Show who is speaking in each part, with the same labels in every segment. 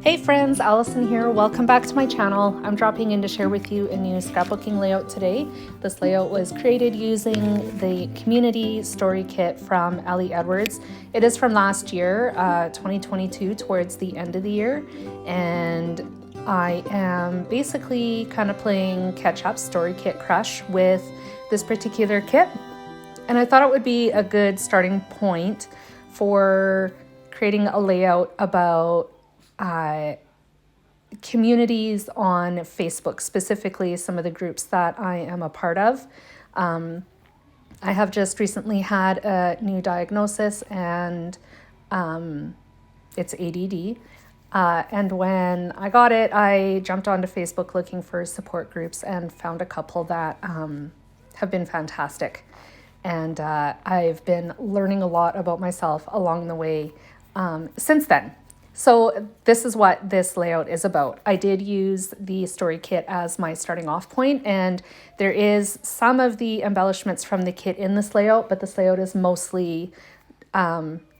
Speaker 1: Hey friends, Allison here. Welcome back to my channel. I'm dropping in to share with you a new scrapbooking layout today. This layout was created using the community story kit from Ellie Edwards. It is from last year, 2022, towards the end of the year. And I am basically kind of playing catch up story kit crush with this particular kit. And I thought it would be a good starting point for creating a layout about communities on Facebook, specifically some of the groups that I am a part of. I have just recently had a new diagnosis and it's ADD. And when I got it, I jumped onto Facebook looking for support groups and found a couple that have been fantastic. And I've been learning a lot about myself along the way since then. So this is what this layout is about. I did use the story kit as my starting off point, and there is some of the embellishments from the kit in this layout, but this layout is mostly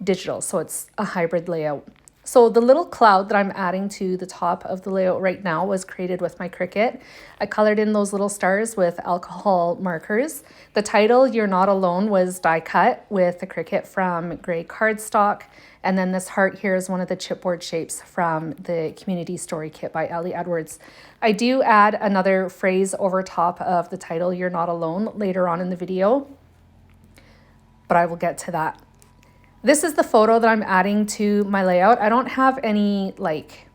Speaker 1: digital, so it's a hybrid layout. So the little cloud that I'm adding to the top of the layout right now was created with my Cricut. I colored in those little stars with alcohol markers. The title, You're Not Alone, was die cut with the Cricut from gray cardstock. And then this heart here is one of the chipboard shapes from the community story kit by Ellie Edwards. I do add another phrase over top of the title, You're Not Alone, later on in the video, but I will get to that. This is the photo that I'm adding to my layout. I don't have any like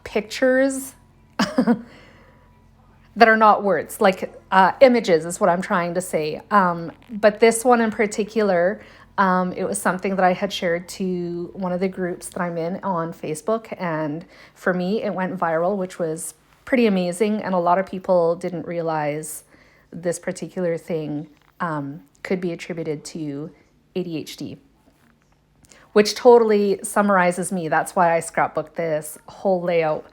Speaker 1: pictures that are not words, like images is what I'm trying to say. But this one in particular, it was something that I had shared to one of the groups that I'm in on Facebook. And for me, it went viral, which was pretty amazing. And a lot of people didn't realize this particular thing could be attributed to ADHD, which totally summarizes me. That's why I scrapbooked this whole layout.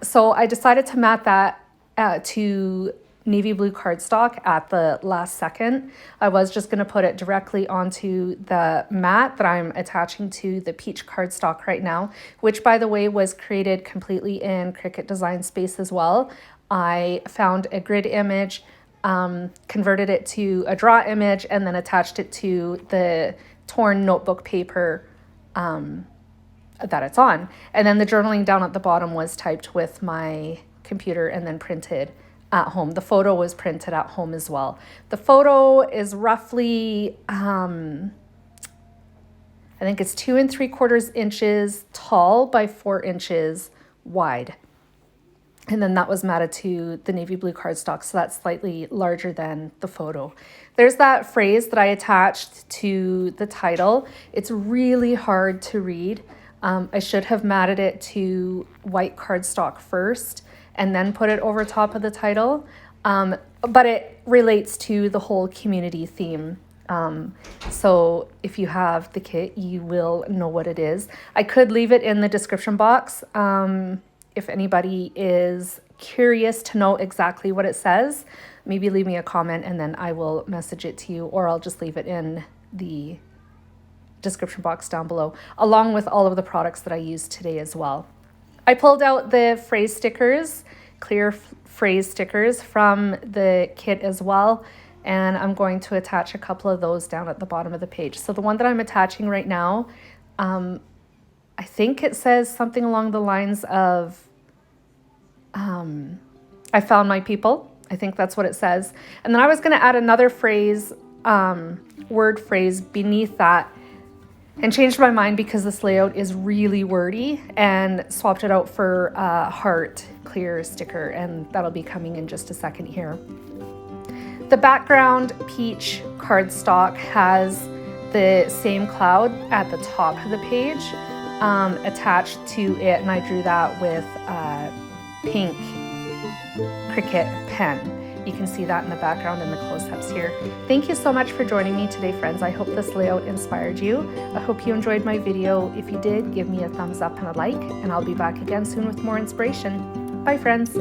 Speaker 1: So I decided to mat that to navy blue cardstock at the last second. I was just going to put it directly onto the mat that I'm attaching to the peach cardstock right now, which by the way was created completely in Cricut Design Space as well. I found a grid image, converted it to a draw image, and then attached it to the torn notebook paper that it's on. And then the journaling down at the bottom was typed with my computer and then printed at home. The photo was printed at home as well. The photo is roughly, I think it's 2 3/4 inches tall by 4 inches wide. And then that was matted to the navy blue cardstock, so that's slightly larger than the photo. There's that phrase that I attached to the title. It's really hard to read. I should have matted it to white cardstock first and then put it over top of the title, but it relates to the whole community theme. So if you have the kit, you will know what it is. I could leave it in the description box. If anybody is curious to know exactly what it says, maybe leave me a comment and then I will message it to you, or I'll just leave it in the description box down below, along with all of the products that I used today as well. I pulled out the phrase stickers, clear phrase stickers from the kit as well, and I'm going to attach a couple of those down at the bottom of the page. So the one that I'm attaching right now, I think it says something along the lines of, I found my people. I think that's what it says. And then I was going to add another phrase, word phrase beneath that, and changed my mind because this layout is really wordy, and swapped it out for a heart clear sticker, and that'll be coming in just a second here. The background peach cardstock has the same cloud at the top of the page attached to it, and I drew that with a pink Cricut pen. You can see that in the background in the close-ups here. Thank you so much for joining me today, friends. I hope this layout inspired you. I hope you enjoyed my video. If you did, give me a thumbs up and a like, and I'll be back again soon with more inspiration. Bye, friends.